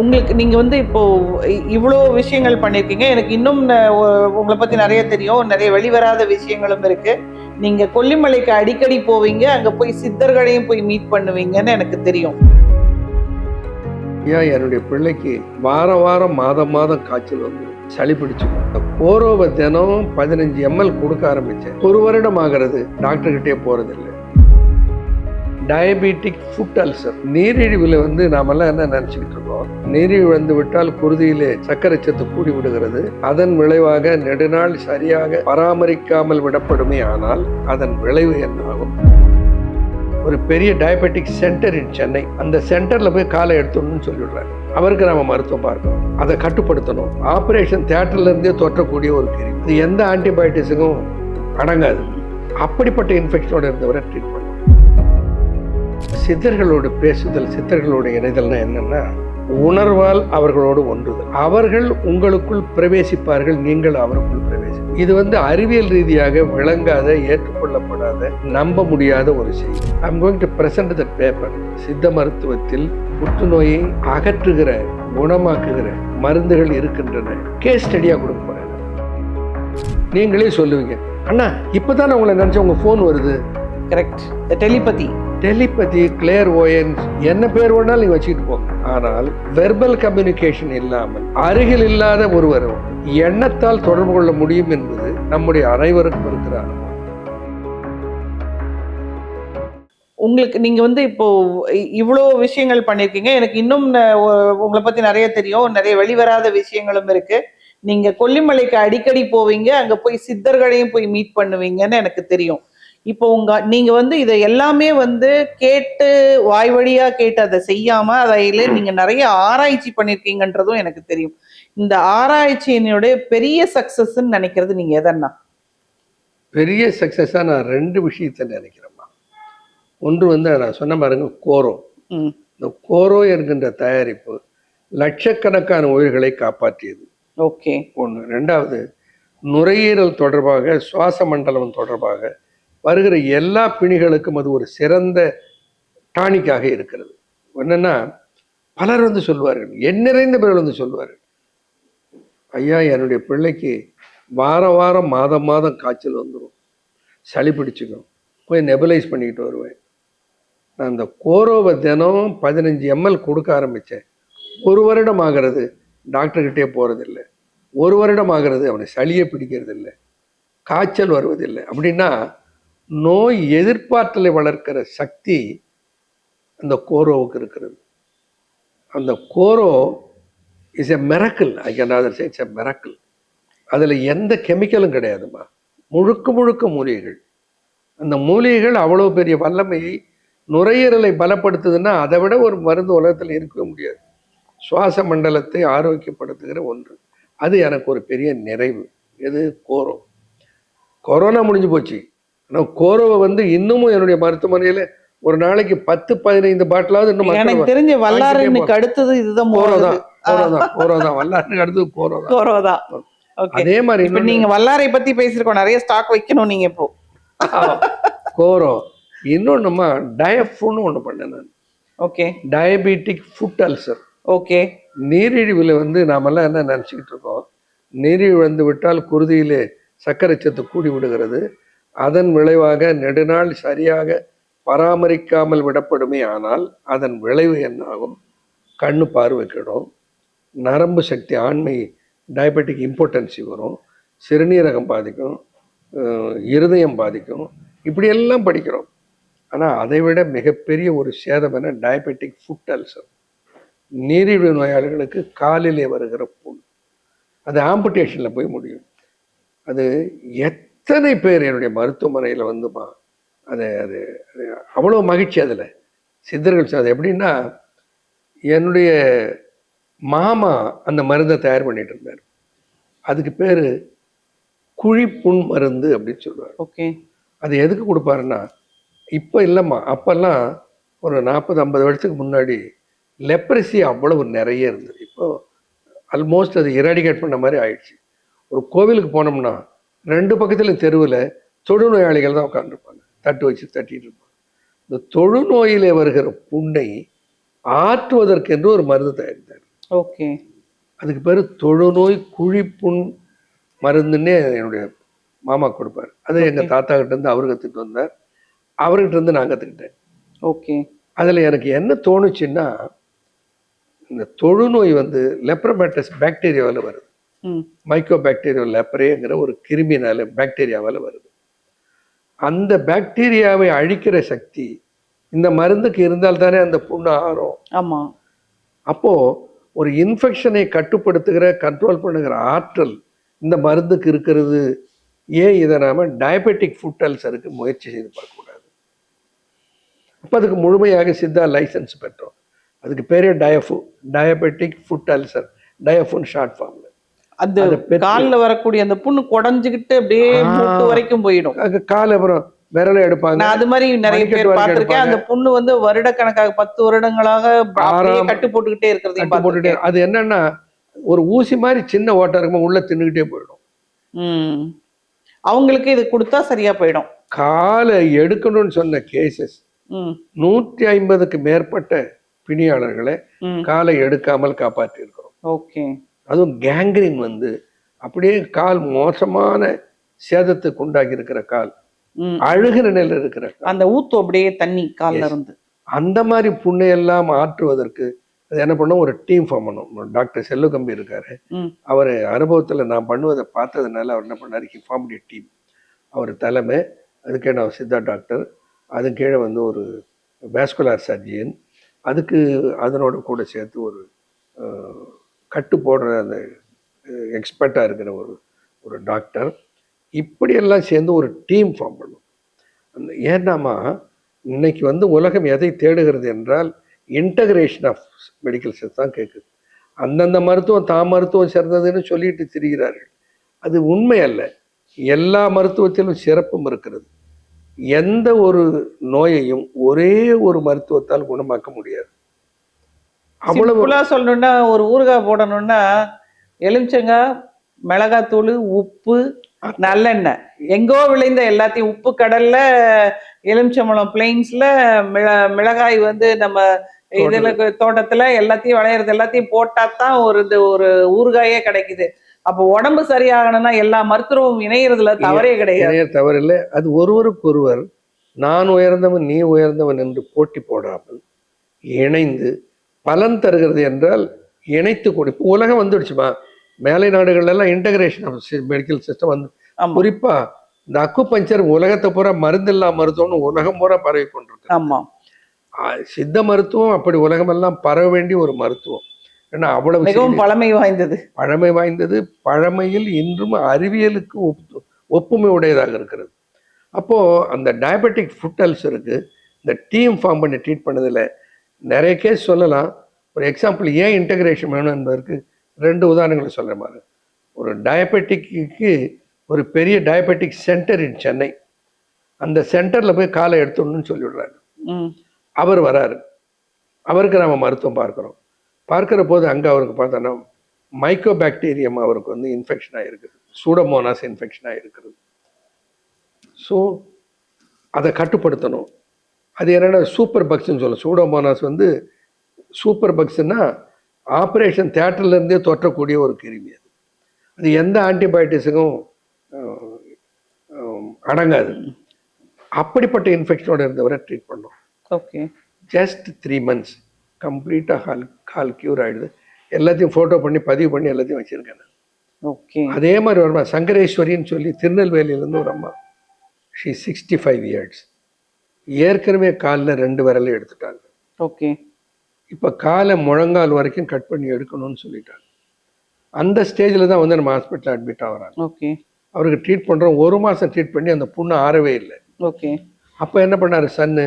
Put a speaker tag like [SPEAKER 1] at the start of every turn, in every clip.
[SPEAKER 1] உங்களுக்கு நீங்க வந்து இப்போ இவ்ளோ விஷயங்கள் பண்ணியிருக்கீங்க. எனக்கு இன்னும் உங்கள பத்தி நெறைய தெரியும். நெறைய வெளிவராத விஷயங்களும் இருக்கு. நீங்க கொல்லிமலைக்கு அடிக்கடி போவீங்க. அங்க போய் சித்தர்களையும் போய் மீட் பண்ணுவீங்கன்னு எனக்கு தெரியும்.
[SPEAKER 2] என்னுடைய பிள்ளைக்கு வாரம் வாரம் மாதம் மாதம் காய்ச்சல் வந்து சளி பிடிச்சுக்கும். கோரோவை தினம் 15 ml கொடுக்க ஆரம்பிச்சேன். ஒரு வருடம் ஆகிறது, டாக்டர் கிட்டே போறதில்லை. டயபெட்டிக் ஃபுட் அல்சர், நீரிழிவில் வந்து நாமெல்லாம் என்ன நினைச்சுக்கிட்டு இருக்கோம், நீரிழிவு வந்து விட்டால் குருதியிலே சர்க்கரை சத்து கூடி விடுகிறது. அதன் விளைவாக நெடுநாள் சரியாக பராமரிக்காமல் விடப்படுமே. ஆனால் அதன் விளைவு என்ன ஆகும்? ஒரு பெரிய டயபெட்டிக் சென்டர் இன் சென்னை, அந்த சென்டர்ல போய் காலை எடுத்துடணும்னு சொல்லிவிடுறாங்க. அவருக்கு நம்ம மருத்துவம் பார்க்கணும், அதை கட்டுப்படுத்தணும். ஆபரேஷன் தியேட்டர்ல இருந்தே தொற்றக்கூடிய ஒரு கிருமி, இது எந்த ஆன்டிபயோட்டிக்ஸுக்கும் அடங்காது. அப்படிப்பட்ட இன்ஃபெக்ஷனோட இருந்தவரை ட்ரீட் பண்ணும். சித்தர்களோடு பேசுதல், சித்தர்களோடு இணைதல்னா என்னன்னா, உணர்வால் அவர்களோடு ஒன்றுதல். அவர்கள் உங்களுக்குள் பிரவேசிப்பார்கள், நீங்கள் அவருக்குள் பிரவேசி. இது வந்து அறிவியல் ரீதியாக விளங்காத, ஏற்றுக்கொள்ளப்படாத, நம்ப முடியாத ஒரு செய்தி. I'm going to present that paper. சித்த மருத்துவத்தில் புற்றுநோயை அகற்றுகிற, குணமாக்குகிற மருந்துகள் இருக்கின்றன. கேஸ் ஸ்டடியா கொடுக்க போறேன். நீங்களே சொல்லுவீங்க, அண்ணா இப்பதான் உங்களை நினைச்ச உங்க போன் வருது.
[SPEAKER 1] கரெக்ட். டெலிபதி, கிளியர் ஓயன்ஸ், என்ன பேர் வேணாலும் நீங்க வச்சுக்கிட்டு போங்க. ஆனால் வெர்பல் கம்யூனிகேஷன் இல்லாமல் அருகில் இல்லாத ஒருவர் எண்ணத்தால் தொடர்பு கொள்ள முடியும் என்பது நம்முடைய அனைவருக்கும் இருக்கிற அனுபவம். உங்களுக்கு நீங்க வந்து இப்போ இவ்வளோ விஷயங்கள் பண்ணியிருக்கீங்க. எனக்கு இன்னும் உங்களை பத்தி நிறைய தெரியும். நிறைய வெளிவராத விஷயங்களும் இருக்கு. நீங்க கொல்லிமலைக்கு அடிக்கடி போவீங்க. அங்க போய் சித்தர்களையும் போய் மீட் பண்ணுவீங்கன்னு எனக்கு தெரியும். இப்போ நீங்க வந்து இதை எல்லாமே வந்து கேட்டு, வாய் வழியா கேட்டு அதை செய்யாம அதையில நீங்க நிறைய ஆராய்ச்சி பண்ணிருக்கீங்கன்றதும் எனக்கு தெரியும். இந்த ஆராய்ச்சியினுடைய பெரிய சக்சஸ்ன்னு நினைக்கிறது நீங்க எதன்னா?
[SPEAKER 2] பெரிய சக்சஸா நான் 2 விஷயத்தை நினைக்கிறேம்மா. ஒன்று வந்து நான் சொன்ன பாருங்க, கோரோ. இந்த கோரோ என்கின்ற தயாரிப்பு லட்சக்கணக்கான உயிர்களை காப்பாற்றியது.
[SPEAKER 1] ஓகே.
[SPEAKER 2] ஒன்று. ரெண்டாவது, நுரையீரல் தொடர்பாக, சுவாச மண்டலம் தொடர்பாக வருகிற எல்லா பிணிகளுக்கும் அது ஒரு சிறந்த டானிக்காக இருக்கிறது. என்னன்னா, பலர் வந்து சொல்வார்கள், எண்ணிறைந்த பேர்கள் வந்து சொல்வார்கள், ஐயா என்னுடைய பிள்ளைக்கு வாரம் வாரம் மாதம் மாதம் காய்ச்சல் வந்துடும், சளி பிடிச்சிக்கும், போய் நெபுலைஸ் பண்ணிக்கிட்டு வருவேன். நான் அந்த கோரோவை தினம் 15 ml கொடுக்க ஆரம்பித்தேன். ஒரு வருடம் ஆகிறது, டாக்டர்கிட்டே போகிறதில்லை. ஒரு வருடம் ஆகிறது, அவனை சளியே பிடிக்கிறது இல்லை, காய்ச்சல் வருவதில்லை. அப்படின்னா நோய் எதிர்ப்பாற்றலை வளர்க்கிற சக்தி அந்த கோரோவுக்கு இருக்கிறது. அந்த கோரோ is a miracle. I can rather say it's a miracle. அதில் எந்த கெமிக்கலும் கிடையாதுமா, முழுக்க முழுக்க மூலிகைகள். அந்த மூலிகைகள் அவ்வளோ பெரிய வல்லமையை, நுரையீரலை பலப்படுத்துதுன்னா அதை விட ஒரு மருந்து உலகத்தில் இருக்கவே முடியாது. சுவாச மண்டலத்தை ஆரோக்கியப்படுத்துகிற ஒன்று. அது எனக்கு ஒரு பெரிய நிறைவு. எது? கோரோ. கொரோனா முடிஞ்சு போச்சு, ஆனால் கோரோவை வந்து இன்னமும் என்னுடைய மருத்துவமனையில் ஒரு நாளைக்கு 10-15 பாட்டிலாவது இன்னும்.
[SPEAKER 1] எனக்கு தெரிஞ்ச வல்லாரனுக்கு அடுத்தது இதுதான்.
[SPEAKER 2] கோரோதான் வல்லாரனுக்கு அடுத்தது கோரோதான். அதே மாதிரி
[SPEAKER 1] இப்ப நீங்க வல்லாரை பத்தி பேசிருக்கோம், நிறைய ஸ்டாக் வைக்கணும் நீங்க இப்போ.
[SPEAKER 2] கோரோ. இன்னொன்னுமா, டயஃப்னு ஒன்று பண்ணேன் நான்.
[SPEAKER 1] Okay.
[SPEAKER 2] Diabetic foot ulcer.
[SPEAKER 1] Okay.
[SPEAKER 2] நீரிழிவில் வந்து நாமெல்லாம் என்ன நினச்சிக்கிட்டு இருக்கோம், நீரிழிவு வந்து விட்டால் குருதியிலே சர்க்கரை சத்து கூடி விடுகிறது. அதன் விளைவாக நெடுநாள் சரியாக பராமரிக்காமல் விடப்படுமே. ஆனால் அதன் விளைவு என்ன ஆகும்? கண்ணு பார்வை கெடும், நரம்பு சக்தி, ஆண்மை, டயபெட்டிக் இம்பார்ட்டன்சி வரும், சிறுநீரகம் பாதிக்கும், இருதயம் பாதிக்கும், இப்படியெல்லாம் படிக்கிறோம். ஆனால் அதை விட மிகப்பெரிய ஒரு சேதம் என்ன? Diabetic foot ulcer. நீரிழிவு நோயாளிகளுக்கு காலிலே வருகிற புண், அது ஆம்புடேஷனில் போய் முடியும். அது எத்தனை பேர் என்னுடைய மருத்துவமனையில் வந்துமா, அது அது அது அவ்வளோ மகிழ்ச்சி. அதில் சித்தர்கள் அது எப்படின்னா, என்னுடைய மாமா அந்த மருந்தை தயார் பண்ணிட்டு இருந்தார். அதுக்கு பேர் குழிப்புண் மருந்து அப்படின்னு சொல்லுவார்.
[SPEAKER 1] ஓகே. அது
[SPEAKER 2] எதுக்கு கொடுப்பாருன்னா, இப்போ இல்லைம்மா, அப்போல்லாம் ஒரு 40-50 வருஷத்துக்கு முன்னாடி லெப்ரசி அவ்வளவு நிறைய இருந்தது. இப்போ ஆல்மோஸ்ட் அது இராடிகேட் பண்ண மாதிரி ஆயிடுச்சு. ஒரு கோவிலுக்கு போனோம்னா 2 பக்கத்தில் தெருவில் தொழுநோயாளிகள் தான் உட்காந்துருப்பாங்க, தட்டு வச்சு தட்டிட்டு இருப்பாங்க. இந்த தொழுநோயிலே வருகிற புண்ணை ஆற்றுவதற்கென்று ஒரு மருந்து தயாரித்தார்.
[SPEAKER 1] ஓகே.
[SPEAKER 2] அதுக்கு பேர் தொழுநோய் குழிப்புண் மருந்துன்னே என்னுடைய மாமா கொடுப்பார். அது
[SPEAKER 1] ஓகே.
[SPEAKER 2] எங்கள் தாத்தா கிட்ட இருந்து அவர் கற்றுட்டு வந்தார். அவர்கிட்ட இருந்து நான் கற்றுக்கிட்டேன்.
[SPEAKER 1] ஓகே.
[SPEAKER 2] அதில் எனக்கு என்ன தோணுச்சுன்னா, இந்த தொழுநோய் வந்து லெப்ரமேட்டஸ் பாக்டீரியாவால் வருது. மைக்ரோ பாக்டீரியா லெப்ரேங்கிற ஒரு கிருமினால பாக்டீரியாவால் வருது. அந்த பாக்டீரியாவை அழிக்கிற சக்தி இந்த மருந்துக்கு இருந்தால் தானே அந்த புண்ணு ஆறும்.
[SPEAKER 1] ஆமா.
[SPEAKER 2] அப்போ ஒரு இன்ஃபெக்ஷனை கட்டுப்படுத்துகிற கண்ட்ரோல் பண்ணுகிற ஆற்றல் இந்த மருந்துக்கு இருக்கிறது. ஏன் இதை நாம டயபெட்டிக் ஃபுட் அல்சருக்கு முயற்சி செய்து பார்க்கக்கூடாது? அப்போ அதுக்கு முழுமையாக சித்தா லைசன்ஸ் பெற்றோம். அதுக்கு பேரே டயஃபு, டயபெட்டிக் ஃபுட் அல்சர், டயஃபுன்னு ஷார்ட் ஃபார்ம்ல.
[SPEAKER 1] அது காலில் வரக்கூடிய அந்த புண்ணு குடஞ்சுக்கிட்டு அப்படியே மூட்டு வரைக்கும் போயிடும்.
[SPEAKER 2] கால் அப்புறம் விரலை எடுப்பாங்க.
[SPEAKER 1] நான் அது மாதிரி நிறைய பேர் பார்த்திருக்கேன். அந்த புண்ணு வந்து வருடக்கணக்காக 10 வருடங்களாக கட்டு போட்டுக்கிட்டே இருக்கிறது.
[SPEAKER 2] அது என்னன்னா ஒரு ஊசி மாதிரி சின்ன ஓட்டம் இருக்கும்போது உள்ள தின்னுக்கிட்டே போயிடும்.
[SPEAKER 1] அவங்களுக்கு இது கொடுத்தா சரியா போயிடும்.
[SPEAKER 2] காலை எடுக்கணும்னு சொன்ன கேசஸ் 150க்கு மேற்பட்ட பிணியாளர்களை காலை எடுக்காமல் காப்பாற்றி இருக்கிறோம்.
[SPEAKER 1] ஓகே.
[SPEAKER 2] அதுவும் கேங்க்ரீன் வந்து அப்படியே கால் மோசமான சேதத்துக்கு உண்டாகி இருக்கிற கால், அழுகிற நிலையில் இருக்கிற
[SPEAKER 1] அந்த ஊத்து அப்படியே தண்ணி கால்ல இருந்து
[SPEAKER 2] அந்த மாதிரி புண்ணையெல்லாம் ஆற்றுவதற்கு என்ன பண்ணோம், ஒரு டீம் ஃபார்ம் பண்ணோம். டாக்டர் செல்லுகம்பி இருக்காரு, அவர் அனுபவத்தில் நான் பண்ணுவதை பார்த்ததுனால அவர் என்ன பண்ணார், ஹி ஃபார்ம்ட் எ டீம். அவர் தலைமை, அதுக்கே நான் சித்தா டாக்டர், அது கீழே வந்து ஒரு வேஸ்குலர் சர்ஜியன், அதுக்கு அதனோட கூட சேர்த்து ஒரு கட்டு போடுற அந்த எக்ஸ்பர்ட்டாக இருக்கிற ஒரு டாக்டர், இப்படியெல்லாம் சேர்ந்து ஒரு டீம் ஃபார்ம் பண்ணும். அந்த ஏன்னாமா இன்னைக்கு வந்து உலகம் எதை தேடுகிறது என்றால் இன்டகிரேஷன் ஆஃப் மெடிக்கல் சயின்ஸ் தான் கேட்குது. அந்தந்த மருத்துவம் மருத்துவம் சிறந்ததுன்னு சொல்லிட்டு திரிகிறார்கள். அது உண்மை அல்ல. எல்லா மருத்துவத்திலும் சிறப்பும் இருக்கிறது. எந்த ஒரு நோயையும் ஒரே ஒரு மருத்துவத்தால் குணமாக்க முடியாது.
[SPEAKER 1] அவ்வளவு சொல்லணும்னா ஒரு ஊறுகாய் போடணும்னா எலுமிச்சங்காய், மிளகாத்தூள், உப்பு, நல்லெண்ணெய், எங்கோ விளைந்த எல்லாத்தையும், உப்பு கடல்ல, எலுமிச்சம்பழம் பிளெயின்ஸ்ல, மிளகாய் வந்து நம்ம இதுல தோட்டத்துல எல்லாத்தையும் விளையிறது எல்லாத்தையும் போட்டாதான் ஒரு ஊறுகாயே கிடைக்குது. அப்போ உடம்பு சரியாகணும்னா எல்லா மருத்துவமும் இணையறதுல தவறே கிடையாது.
[SPEAKER 2] தவறில்லை. அது ஒருவருக்கொருவர் நான் உயர்ந்தவன் நீ உயர்ந்தவன் என்று போட்டி போடாமல் இணைந்து பலன் தருகிறது என்றால் இணைத்து கொடுப்பு. உலகம் வந்துடுச்சுமா, மேலை நாடுகள் எல்லாம் இன்டகிரேஷன் ஆஃப் மெடிக்கல் சிஸ்டம் வந்து, குறிப்பா இந்த அக்குபஞ்சர் உலகத்தை பூரா மருந்தில்லா மருத்துவம்னு உலகம் பூரா பரவி கொண்டிருக்கு.
[SPEAKER 1] ஆமா,
[SPEAKER 2] சித்த மருத்துவம் அப்படி உலகமெல்லாம் பரவ வேண்டிய ஒரு மருத்துவம். ஏன்னா அவ்வளவு
[SPEAKER 1] மிகவும் பழமை வாய்ந்தது.
[SPEAKER 2] பழமையில் இன்றும் அறிவியலுக்கு ஒப்புமை உடையதாக இருக்கிறது. அப்போ அந்த டயபெட்டிக் ஃபுட் அல்சருக்கு இந்த டீம் ஃபார்ம் பண்ணி ட்ரீட் பண்ணதில் நிறைய கேஸ் சொல்லலாம். ஒரு எக்ஸாம்பிள் ஏன் இன்டகிரேஷன் வேணும் என்பதற்கு 2 உதாரணங்களை சொல்கிற மாதிரி. ஒரு டயபெட்டிக்கு ஒரு பெரிய டயபெட்டிக் சென்டர் இன் சென்னை, அந்த சென்டரில் போய் காலை எடுத்துடணும்னு சொல்லிவிடுறாரு. அவர் வராரு, அவருக்கு நம்ம மருத்துவம் பார்க்குற போது அங்கே அவருக்கு பார்த்தோன்னா மைக்ரோ பாக்டீரியம் அவருக்கு வந்து இன்ஃபெக்ஷன் ஆகிருக்குது, சூடோமோனாஸ் இன்ஃபெக்ஷன் ஆகிருக்கிறது. ஸோ அதை கட்டுப்படுத்தணும். அது என்னென்னா சூப்பர் பக்ஸ்ன்னு சொல்லணும். சூடோமோனாஸ் வந்து சூப்பர் பக்ஸ்ன்னா ஆப்ரேஷன் தியேட்டர்லேருந்தே தொற்றக்கூடிய ஒரு கிருமி. அது எந்த ஆன்டிபயோட்டிக்ஸுக்கும் அடங்காது. அப்படிப்பட்ட இன்ஃபெக்ஷனோட இருந்தவரை ட்ரீட் பண்ணோம்.
[SPEAKER 1] ஓகே.
[SPEAKER 2] ஜஸ்ட் 3 months கம்ப்ளீட்டாக கால் க்யூர் ஆகிடுது. எல்லாத்தையும் ஃபோட்டோ பண்ணி பதிவு பண்ணி எல்லாத்தையும் வச்சுருக்கேன்.
[SPEAKER 1] ஓகே.
[SPEAKER 2] அதே மாதிரி ஒரு அம்மா சங்கரேஸ்வரின்னு சொல்லி திருநெல்வேலியிலேருந்து ஒரு அம்மா, ஷீ 65 years, ஏற்கனவே காலில் 2 விரலை எடுத்துட்டாங்க.
[SPEAKER 1] ஓகே.
[SPEAKER 2] இப்போ காலை முழங்கால் வரைக்கும் கட் பண்ணி எடுக்கணும்னு சொல்லிட்டாங்க. அந்த ஸ்டேஜில் தான் வந்து நம்ம ஹாஸ்பிட்டல் அட்மிட் ஆகிறாங்க.
[SPEAKER 1] ஓகே.
[SPEAKER 2] அவருக்கு ட்ரீட் பண்ணுறோம். 1 மாதம் ட்ரீட் பண்ணி அந்த புண்ணு ஆறவே இல்லை.
[SPEAKER 1] ஓகே.
[SPEAKER 2] அப்போ என்ன பண்ணார் சன்னு,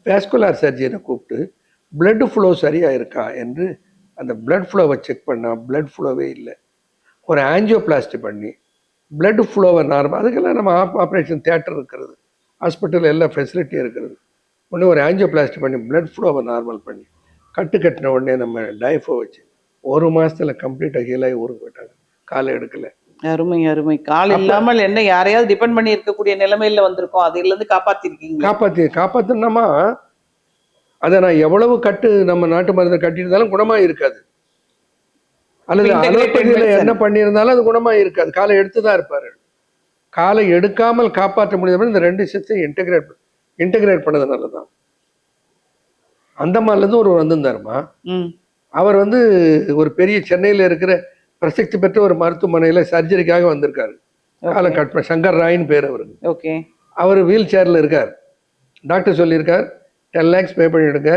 [SPEAKER 2] வேஸ்குலர் சர்ஜனை கூப்பிட்டு பிளட் ஃப்ளோ சரியாக இருக்கா என்று அந்த பிளட் ஃப்ளோவை செக் பண்ணால் பிளட் ஃப்ளோவே இல்லை. ஒரு ஆஞ்சியோபிளாஸ்டி பண்ணி பிளட் ஃப்ளோவை நார்மல், அதுக்கெல்லாம் நம்ம ஆப்ரேஷன் தியேட்டர் இருக்கிறது, ஹாஸ்பிட்டல் எல்லா ஃபெசிலிட்டியும் இருக்கிறது. உடனே ஒரு ஆஞ்சியோபிளாஸ்டி பண்ணி பிளட் ஃப்ளோவை நார்மல் பண்ணி கட்டின உடனே நம்ம டயஃபோ வச்சு 1 மாதத்தில் கம்ப்ளீட்டாக ஹீலாகி ஊருக்கு போயிட்டாங்க. காலை எடுக்கலை.
[SPEAKER 1] அருமை. கால் இல்லாமல் என்ன யாரையாவது டிபெண்ட் பண்ணி இருக்கக்கூடிய நிலைமையில வந்திருக்கோம், அதிலிருந்து காப்பாத்திருக்கீங்க.
[SPEAKER 2] காப்பாத்தினோமா, அதை நான் எவ்வளவு நம்ம நாட்டு மருந்தை கட்டியிருந்தாலும் குணமாக இருக்காது. அல்லது
[SPEAKER 1] integrated
[SPEAKER 2] அலோபதியில
[SPEAKER 1] medicine.
[SPEAKER 2] என்ன பண்ணியிருந்தாலும் அது குணமா இருக்காது. காலை எடுத்து தான் இருப்பாரு. காலை எடுக்காமல் காப்பாற்ற முடியாமல் இந்த 2 விஷயத்தையும் இன்டகிரேட் பண்ணதுனால தான். அந்தமான்ல இருந்து ஒரு வந்திருந்தாருமா.
[SPEAKER 1] ம்.
[SPEAKER 2] அவர் வந்து ஒரு பெரிய சென்னையில இருக்கிற பிரசித்தி பெற்ற ஒரு மருத்துவமனையில சர்ஜரிக்காக வந்திருக்காரு. காலை
[SPEAKER 1] ஓகே.
[SPEAKER 2] கட் பண்ண சங்கர் ராயின்னு பேர் அவருக்கு.
[SPEAKER 1] ஓகே.
[SPEAKER 2] அவர் வீல் சேர்ல இருக்கார். டாக்டர் சொல்லியிருக்கார் 10 lakhs பே பண்ணிடுங்க,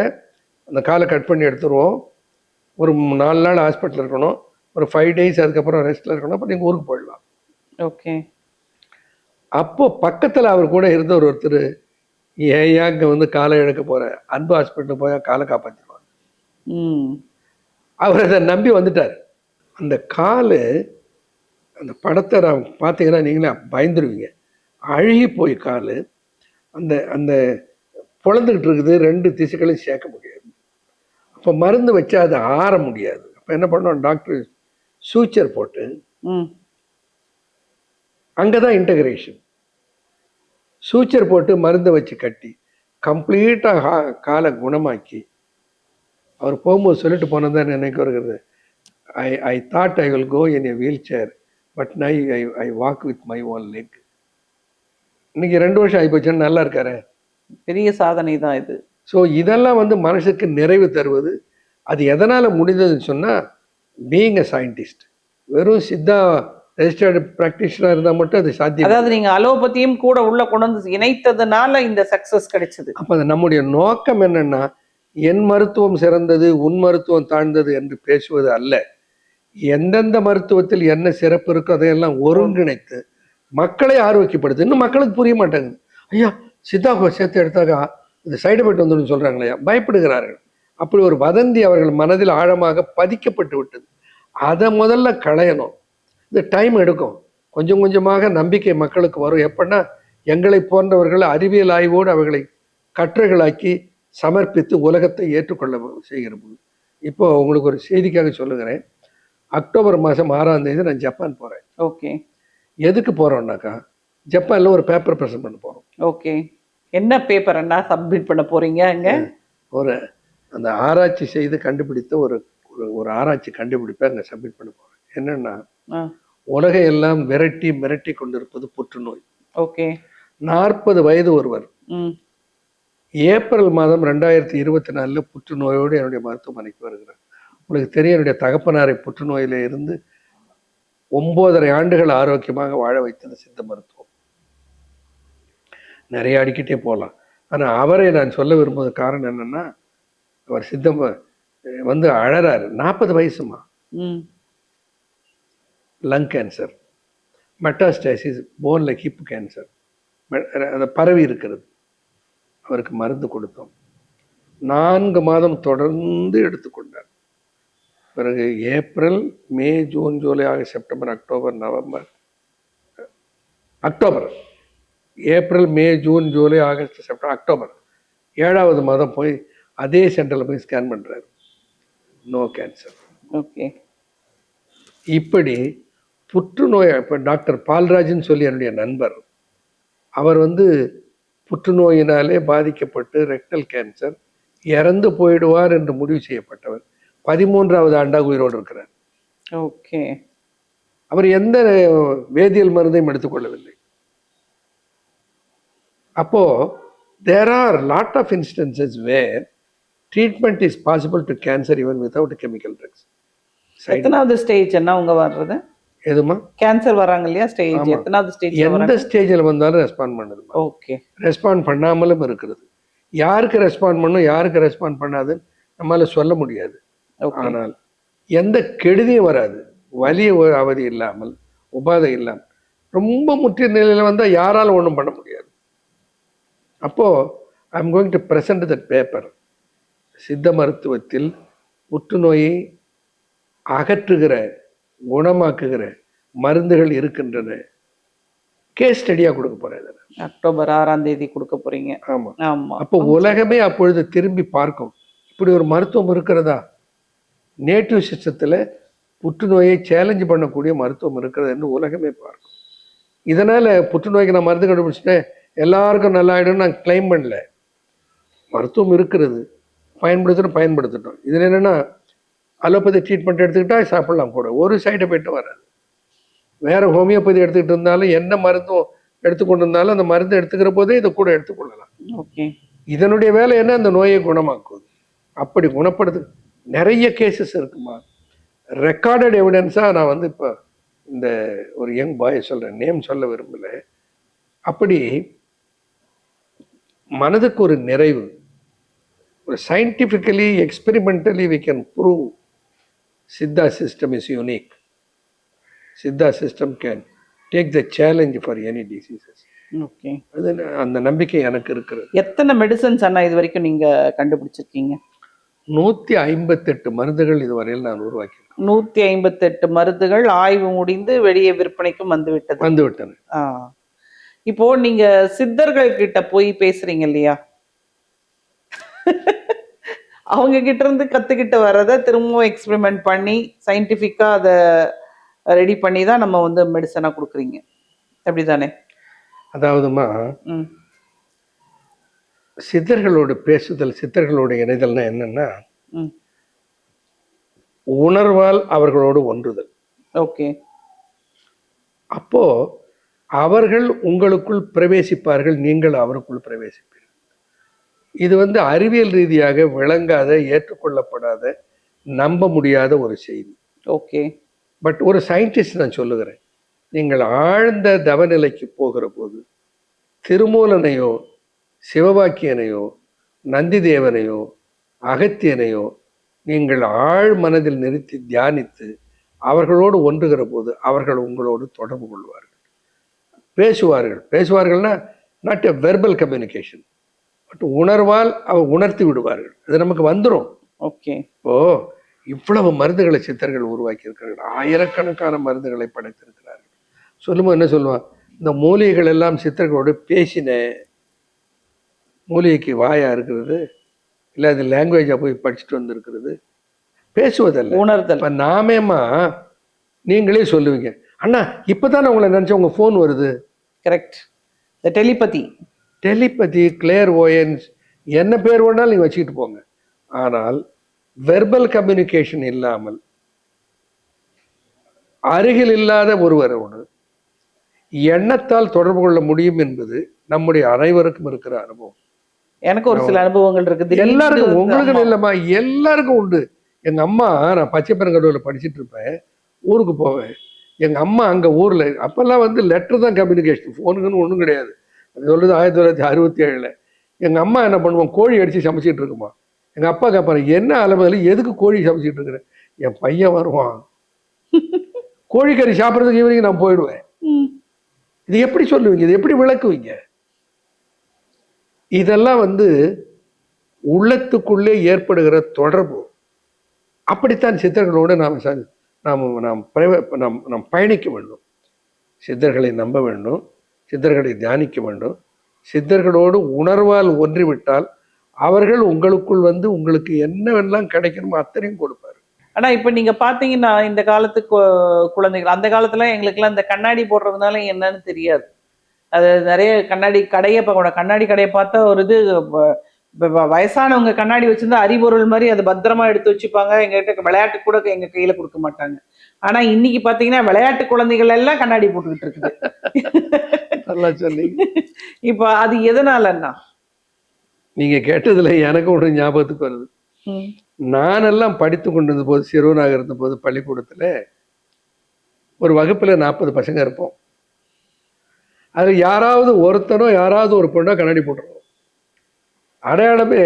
[SPEAKER 2] அந்த காலை கட் பண்ணி எடுத்துருவோம், ஒரு 4 நாள் ஹாஸ்பிட்டல் இருக்கணும், ஒரு 5 days அதுக்கப்புறம் ரெஸ்ட்ல இருக்கணும், அப்புறம் நீங்கள் ஊருக்கு போயிடலாம்.
[SPEAKER 1] ஓகே.
[SPEAKER 2] அப்போ பக்கத்தில் அவர் கூட இருந்தவர் ஒருத்தர், ஏன் இங்கே வந்து காலை இழக்க போற, அன்பு ஹாஸ்பிட்டலுக்கு போய் காலை காப்பாற்றிடுவாங்க. அவர் அதை நம்பி வந்துட்டார். அந்த காலு, அந்த படத்தை நான் பார்த்தீங்கன்னா நீங்களே பயந்துருவீங்க. அழுகி போய் காலு அந்த அந்த பொழந்துக்கிட்டு இருக்குது, 2 திசுக்களையும் சேர்க்க முடியாது. அப்போ மருந்து வச்சா அது ஆற முடியாது. அப்போ என்ன பண்ணோம், டாக்டர் சூச்சர் போட்டு அங்கே தான் இன்டகிரேஷன். சூச்சர் போட்டு மருந்தை வச்சு கட்டி கம்ப்ளீட்டாக காலை குணமாக்கி அவர் போகும்போது சொல்லிட்டு போனதான் நினைக்க வருகிறது, I thought I will go in a wheel chair but I walk with my own leg. இன்னைக்கு 2 வருஷம் ஆகிப்போச்சுன்னு நல்லா இருக்காரு.
[SPEAKER 1] பெரிய சாதனை தான் இது.
[SPEAKER 2] ஸோ இதெல்லாம் வந்து மனசுக்கு நிறைவு தருவது. அது எதனால் முடிந்ததுன்னு சொன்னால், பீயிங் அ சயின்டிஸ்ட், வெறும் சித்தா ரெஜிஸ்டர்டு ப்ராக்டிஷனாக இருந்தால் மட்டும் அது சாத்தியம்.
[SPEAKER 1] அதாவது நீங்க அலோபதியும் கூட உள்ள கொண்டு வந்து இணைத்ததுனால இந்த சக்சஸ் கிடைச்சது.
[SPEAKER 2] அப்போ அது நம்முடைய நோக்கம் என்னன்னா, என் மருத்துவம் சிறந்தது, உன் மருத்துவம் தாழ்ந்தது என்று பேசுவது அல்ல. எந்தெந்த மருத்துவத்தில் என்ன சிறப்பு இருக்கோ அதையெல்லாம் ஒருங்கிணைத்து மக்களை ஆரோக்கியப்படுது. இன்னும் மக்களுக்கு புரிய மாட்டேங்குது. ஐயா சித்தா சேர்த்து எடுத்தாக்கா இது சைடு எஃபெக்ட் வந்துடும் சொல்றாங்களே, பயப்படுகிறார்கள். அப்படி ஒரு வதந்தி அவர்கள் மனதில் ஆழமாக பதிக்கப்பட்டு விட்டது. அதை முதல்ல களையணும். இது டைம் எடுக்கும். கொஞ்சம் கொஞ்சமாக நம்பிக்கை மக்களுக்கு வரும். எப்படின்னா, எங்களை போன்றவர்கள் அறிவியல் ஆய்வோடு அவர்களை கற்றைகளாக்கி சமர்ப்பித்து உலகத்தை ஏற்றுக்கொள்ள செய்கிற போது. இப்போ உங்களுக்கு ஒரு செய்திக்காக சொல்லுகிறேன். அக்டோபர் மாதம் 6ஆம் தேதி நான் ஜப்பான் போகிறேன்.
[SPEAKER 1] ஓகே.
[SPEAKER 2] எதுக்கு போகிறோம்னாக்கா, ஜப்பானில் ஒரு பேப்பர் ப்ரெசென்ட் பண்ண போகிறோம்.
[SPEAKER 1] ஓகே. என்ன பேப்பர் என்ன சப்மிட் பண்ண போறீங்க அங்க?
[SPEAKER 2] ஒரு அந்த ஆராய்ச்சி செய்து கண்டுபிடித்த ஒரு ஒரு ஆராய்ச்சி கண்டுபிடிப்பை அங்கே சப்மிட் பண்ண போகிறேன். என்னன்னா, உலகை எல்லாம் மிரட்டி கொண்டிருப்பது புற்றுநோய்.
[SPEAKER 1] ஓகே.
[SPEAKER 2] 40 வயது ஒருவர் ஏப்ரல் மாதம் 2024 புற்றுநோயோடு என்னுடைய மருத்துவமனைக்கு வருகிறார். உங்களுக்கு தெரியும், என்னுடைய தகப்பனாரை புற்றுநோயில இருந்து 9.5 ஆண்டுகள் ஆரோக்கியமாக வாழ வைத்தது சித்த மருத்துவம். நிறைய அடிக்கிட்டே போகலாம். ஆனால் அவரை நான் சொல்ல விரும்புவது காரணம் என்னன்னா, அவர் சித்தம் வந்து அழறாரு. 40 வயசுமா, லங் கேன்சர், மெட்டாஸ்டாசிஸ், போன்ல ஹிப் கேன்சர், அந்த பரவி இருக்கிறது. அவருக்கு மருந்து கொடுத்தோம். 4 மாதம் தொடர்ந்து எடுத்துக்கொண்டார். பிறகு April, May, June, July, August, September, October, November, April, May, June, July, August, September, October 7வது மாதம் போய் அதே சென்டரில் போய் ஸ்கேன் பண்ணுறாரு. No cancer.
[SPEAKER 1] ஓகே.
[SPEAKER 2] இப்படி புற்றுநோய், இப்போ டாக்டர் பால்ராஜ்னு சொல்லி என்னுடைய நண்பர், அவர் வந்து புற்றுநோயினாலே பாதிக்கப்பட்டு ரெக்டல் கேன்சர் இறந்து போயிடுவார் என்று முடிவு செய்யப்பட்டவர் 13வது ஆண்டாக உயிரோடு இருக்கிறார்.
[SPEAKER 1] ஓகே.
[SPEAKER 2] அவர் எந்த வேதியியல் மருந்தையும் எடுத்துக்கொள்ளவில்லை. அப்போ there are lot of instances where treatment is possible to cancer even without chemical drugs.
[SPEAKER 1] எத்தனாவது ஸ்டேஜ் என்ன உங்க வர்றது?
[SPEAKER 2] எதுமா
[SPEAKER 1] கேன்சர் வராங்க இல்லையா, ஸ்டேஜ் எத்தனாவது ஸ்டேஜ்?
[SPEAKER 2] எந்த ஸ்டேஜில் வந்தாலும் ரெஸ்பாண்ட் பண்ணுது.
[SPEAKER 1] ஓகே.
[SPEAKER 2] ரெஸ்பாண்ட் பண்ணாமலும் இருக்கிறது. யாருக்கு ரெஸ்பாண்ட் பண்ணும், யாருக்கு ரெஸ்பாண்ட் பண்ணாதுன்னு நம்மளால சொல்ல முடியாது. ஆனால் எந்த கெடுதியும் வராது. வலி அவதி இல்லாமல், உபாதை இல்லாமல், ரொம்ப முற்றிய நிலையில் வந்தால் யாராலும் ஒன்றும் பண்ண முடியாது. அப்போ I am going to present that paper. சித்த மருத்துவத்தில் புற்றுநோயை அகற்றுகிற, குணமாக்குகிற மருந்துகள் இருக்கின்றன. கேஸ் ஸ்டடியாக கொடுக்க போறேன்.
[SPEAKER 1] அக்டோபர் 6ஆம் தேதி கொடுக்க போறீங்க.
[SPEAKER 2] ஆமா ஆமா. அப்போ உலகமே அப்பொழுது திரும்பி பார்க்கும், இப்படி ஒரு மருத்துவம் இருக்கிறதா, நேட்டிவ் சிஸ்டத்தில் புற்றுநோயை சேலஞ்சு பண்ணக்கூடிய மருத்துவம் இருக்கிறது என்று உலகமே பார்க்கும். இதனால் புற்றுநோய்க்கு நான் மருந்து கண்டுபிடிச்சிட்டேன், எல்லாருக்கும் நல்லா ஆகிடும்னு நான் கிளைம் பண்ணல. மருத்துவம் இருக்கிறது, பயன்படுத்தணும், பயன்படுத்தட்டும். இதில் என்னென்னா, அலோபதி ட்ரீட்மெண்ட் எடுத்துக்கிட்டா சாப்பிடலாம் கூட, ஒரு சைடு எஃபெக்ட் வராது. வேற ஹோமியோபதி எடுத்துக்கிட்டு இருந்தாலும் என்ன மருந்தும் எடுத்துக்கொண்டு இருந்தாலும் அந்த மருந்து எடுத்துக்கிற போதே இதை கூட எடுத்துக்கொள்ளலாம்.
[SPEAKER 1] ஓகே.
[SPEAKER 2] இதனுடைய வேலை என்ன? அந்த நோயை குணமாக்குவது. அப்படி குணப்படுத்து நிறைய கேசஸ் இருக்குமா. ரெக்கார்டட் எவிடன்ஸா நான் வந்து இப்போ இந்த ஒரு யங் பாய் சொல்றேன், நேம் சொல்ல விரும்பல. அப்படி மனதுக்கு ஒரு நிறைவு, ஒரு scientifically experimentally we can prove Siddha system is unique. Siddha system can take the challenge for any diseases.
[SPEAKER 1] Okay.
[SPEAKER 2] அது அந்த நம்பிக்கை எனக்கு இருக்கிறது.
[SPEAKER 1] எத்தனை மெடிசன்ஸ் அண்ணா இது வரைக்கும் நீங்க கண்டுபிடிச்சிருக்கீங்க?
[SPEAKER 2] 158 மருந்துகள் இதுவரையில் நான் உருவாக்கியிருக்கேன்.
[SPEAKER 1] 158 மருந்துகள் ஆய்வு முடிந்து வெளியே விற்பனைக்கும் வந்துவிட்டது.
[SPEAKER 2] வந்துவிட்டன.
[SPEAKER 1] இப்போ நீங்க சித்தர்கள் கிட்ட போய் பேசுறீங்க இல்லையா, அவங்க கிட்ட இருந்து கத்துக்கிட்டு வர்றத திரும்பவும் எக்ஸ்பெரிமெண்ட் பண்ணி சயின்டிபிக்கா அதை ரெடி பண்ணி தான் நம்ம வந்து மெடிசனா கொடுக்குறீங்க, அப்படிதானே?
[SPEAKER 2] அதாவதுமா, சித்தர்களோடு பேசுதல், சித்தர்களோடு இணைதல்னா என்னன்னா, உணர்வால் அவர்களோடு ஒன்றுதல்.
[SPEAKER 1] ஓகே.
[SPEAKER 2] அப்போ அவர்கள் உங்களுக்குள் பிரவேசிப்பார்கள், நீங்கள் அவருக்குள் பிரவேசிப்பீர்கள். இது வந்து அறிவியல் ரீதியாக விளங்காத, ஏற்றுக்கொள்ளப்படாத, நம்ப முடியாத ஒரு செய்தி.
[SPEAKER 1] ஓகே.
[SPEAKER 2] பட் ஒரு சயின்டிஸ்ட் நான் சொல்லுகிறேன், நீங்கள் ஆழ்ந்த தவநிலைக்கு போகிற போது திருமூலனையோ சிவவாக்கியனையோ நந்தி தேவனையோ அகத்தியனையோ நீங்கள் ஆழ் மனதில் நிறுத்தி தியானித்து அவர்களோடு ஒன்றுகிற போது அவர்கள் உங்களோடு தொடர்பு கொள்வார்கள், பேசுவார்கள். பேசுவார்கள்னா not a verbal communication, but உணர்வால் உணர்த்தி விடுவார்கள். அது நமக்கு வந்துடும்.
[SPEAKER 1] ஓகே.
[SPEAKER 2] இப்போ இவ்வளவு மருந்துகளை சித்தர்கள் உருவாக்கி இருக்கிறார்கள், ஆயிரக்கணக்கான மருந்துகளை படைத்திருக்கிறார்கள். சொல்லும்போது என்ன சொல்லுவான், இந்த மூலிகைகள் எல்லாம் சித்தர்களோடு பேசின. மூலிகைக்கு வாயா இருக்கிறது, இல்லை அது லாங்குவேஜா போய் படிச்சுட்டு வந்திருக்கிறது, பேசுவதல்ல,
[SPEAKER 1] உணர்தல்.
[SPEAKER 2] இப்ப நாமேமா நீங்களே சொல்லுவீங்க, அண்ணா இப்பதான் உங்களை நினைச்ச உங்க போன் வருது.
[SPEAKER 1] கரெக்ட்.
[SPEAKER 2] டெலிபதி, கிளியர் ஓயன்ஸ், என்ன பேர் வேணாலும் நீங்க வச்சுக்கிட்டு போங்க. ஆனால் வெர்பல் கம்யூனிகேஷன் இல்லாமல் அருகில் இல்லாத ஒருவரோடு எண்ணத்தால் தொடர்பு கொள்ள முடியும் என்பது நம்முடைய அனைவருக்கும் இருக்கிற அனுபவம்.
[SPEAKER 1] எனக்கு ஒரு சில அனுபவங்கள் இருக்குது.
[SPEAKER 2] எல்லாருக்கும், உங்களுக்கு இல்லைம்மா, எல்லாருக்கும் உண்டு. எங்க அம்மா, நான் பச்சைப்பெருங்கடவுல படிச்சுட்டு இருப்பேன், ஊருக்கு போவேன். எங்க அம்மா அங்க ஊர்ல அப்பெல்லாம் வந்து லெட்டர் தான் கம்யூனிகேஷன், ஃபோனுக்குன்னு ஒன்றும் கிடையாது. அது சொல்றது 1967. எங்க அம்மா என்ன பண்ணுவோம், கோழி அடிச்சு சமைச்சிட்டு இருக்குமா. எங்க அப்பா கேட்பாரு, என்ன அலமையில எதுக்கு கோழி சமைச்சிட்டு இருக்கிறேன். என் பையன் வருவான், கோழிக்கறி சாப்பிட்றதுக்கு ஈவினிங் நான் போயிடுவேன். இது எப்படி சொல்லுவீங்க, இது எப்படி விளக்குவீங்க? இதெல்லாம் வந்து உள்ளத்துக்குள்ளே ஏற்படுகிற தொடர்பு. அப்படித்தான் சித்தர்களோடு நாம் பயணிக்க வேண்டும். சித்தர்களை நம்ப வேண்டும், சித்தர்களை தியானிக்க வேண்டும். சித்தர்களோடு உணர்வால் ஒன்றிவிட்டால் அவர்கள் உங்களுக்குள் வந்து உங்களுக்கு என்னவெல்லாம் கிடைக்கணுமோ அத்தனையும் கொடுப்பாரு.
[SPEAKER 1] ஆனா இப்ப நீங்க பாத்தீங்கன்னா இந்த காலத்து குழந்தைகள், அந்த காலத்துல எங்களுக்கெல்லாம் இந்த கண்ணாடி போடுறதுனால என்னன்னு தெரியாது. அது நிறைய கண்ணாடி கடையை பார்க்கணும், கண்ணாடி கடையை பார்த்தா ஒரு இது வயசானவங்க கண்ணாடி வச்சிருந்தா அறிபொருள் மாதிரி அதை பத்திரமா எடுத்து வச்சுப்பாங்க. எங்ககிட்ட விளையாட்டு கூட எங்க கையில கொடுக்க மாட்டாங்க. ஆனா இன்னைக்கு பாத்தீங்கன்னா விளையாட்டு குழந்தைகள் எல்லாம் கண்ணாடி போட்டுக்கிட்டு இருக்குது. இப்ப அது எதனாலன்னா,
[SPEAKER 2] நீங்க கேட்டதுல எனக்கு ஒன்று ஞாபகத்துக்கு வருது. நானெல்லாம் படித்து கொண்டிருந்த போது, சிறுவனாக இருந்த போது பள்ளிக்கூடத்துல ஒரு வகுப்புல 40 பசங்க இருப்போம். அது யாராவது ஒருத்தனோ யாராவது ஒரு பொண்ணோ கண்ணாடி போட்டுருவோம். அடையாளமே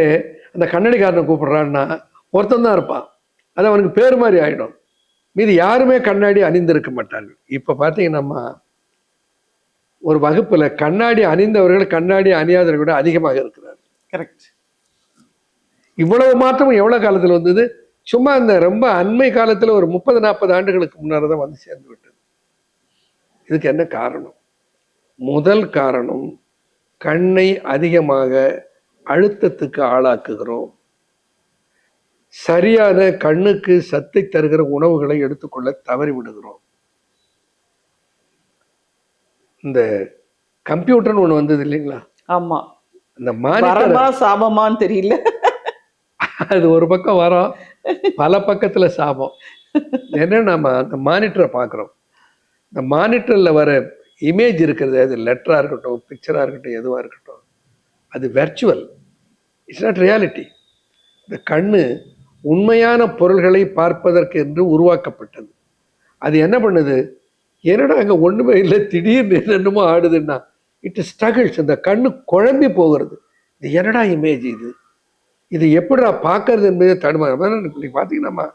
[SPEAKER 2] அந்த கண்ணாடிக்காரனை கூப்பிடுறான்னா ஒருத்தன் தான் இருப்பான், அது அவனுக்கு பேர் மாதிரி ஆயிடும். மீது யாருமே கண்ணாடி அணிந்திருக்க மாட்டார்கள். இப்ப பாத்தீங்கன்னா ஒரு வகுப்புல கண்ணாடி அணிந்தவர்கள் கண்ணாடி அணியாதவர்கள் விட அதிகமாக இருக்கிறார்.
[SPEAKER 1] கரெக்ட்.
[SPEAKER 2] இவ்வளவு மாற்றமும் எவ்வளவு காலத்துல வந்தது? சும்மா இந்த ரொம்ப அண்மை காலத்துல ஒரு 30-40 ஆண்டுகளுக்கு முன்னால்தான் வந்து சேர்ந்து விட்டது. இதுக்கு என்ன காரணம்? முதல் காரணம், கண்ணை அதிகமாக அழுத்தத்துக்கு ஆளாக்குகிறோம். சரியான கண்ணுக்கு சத்தை தருகிற உணவுகளை எடுத்துக்கொள்ள தவறி விடுகிறோம். இந்த கம்ப்யூட்டர்னு ஒண்ணு வந்தது இல்லைங்களா?
[SPEAKER 1] ஆமா.
[SPEAKER 2] அந்த மானிட்டர்
[SPEAKER 1] சாபமான்னு தெரியல.
[SPEAKER 2] அது ஒரு பக்கம் வரோம், பல பக்கத்துல சாபம். ஏன்னா நம்ம அந்த மானிட்டரை பார்க்குறோம். இந்த மானிட்டர்ல வர இமேஜ் இருக்கிறது, அது லெட்டரா இருக்கட்டும், பிக்சரா இருக்கட்டும், எதுவா இருக்கட்டும், அது வெர்ச்சுவல். It's not reality. இந்த கண்ணு உண்மையான பொருள்களை பார்ப்பதற்கு என்று உருவாக்கப்பட்டது. அது என்ன பண்ணுது? என்னடா அங்க ஒண்ணுமே இல்லை, திடீர்னு என்னென்னமோ ஆடுதுன்னா, இட் ஸ்ட்ரகிள்ஸ். இந்த கண்ணு குழம்பி போகிறது. இது என்னடா இமேஜ் இது? இது எப்படிடா பார்க்கறது என்பதை தடுமாறும். இன்னைக்கு பார்த்தீங்கன்னா,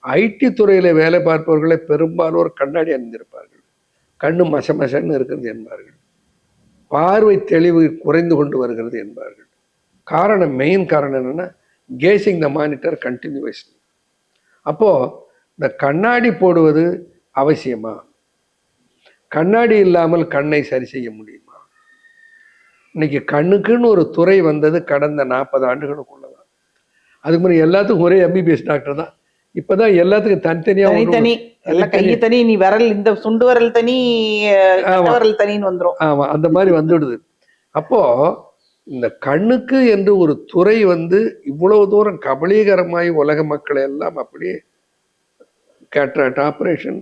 [SPEAKER 2] ஐடி துறையில வேலை பார்ப்பவர்களை பெரும்பாலோர் கண்ணாடி அணிந்திருப்பார்கள். கண்ணு மசமசன்னு இருக்கிறது என்பார்கள். பார்வை தெளிவு குறைந்து கொண்டு வருகிறது என்பார்கள். காரணம், மெயின் காரணம் என்னன்னா, கேசிங் த மானிட்டர் கண்டினியூஸ்லி. அப்போ இந்த கண்ணாடி போடுவது அவசியமா? கண்ணாடி இல்லாமல் கண்ணை சரி செய்ய முடியுமா? இன்னைக்கு கண்ணுக்குன்னு ஒரு துறை வந்தது கடந்த 40 ஆண்டுகளுக்குள்ளதான். அதுக்கு முன்னாடி எல்லாத்துக்கும் ஒரே எம்பிபிஎஸ் டாக்டர் தான். இப்பதான் எல்லாத்துக்கும் தனித்தனியா
[SPEAKER 1] தனி எல்லாம் கையை தனி, நீ விரல் இந்த சுண்டு விரல் தனி, விரல் தனின்னு வந்துடும்.
[SPEAKER 2] ஆமா, அந்த மாதிரி வந்துடுது. அப்போ இந்த கண்ணுக்கு என்று ஒரு துறை வந்து இவ்வளவு தூரம் கபலீகரமாய் உலக மக்களை எல்லாம் அப்படியே கேட்ராக்ட் ஆபரேஷன்,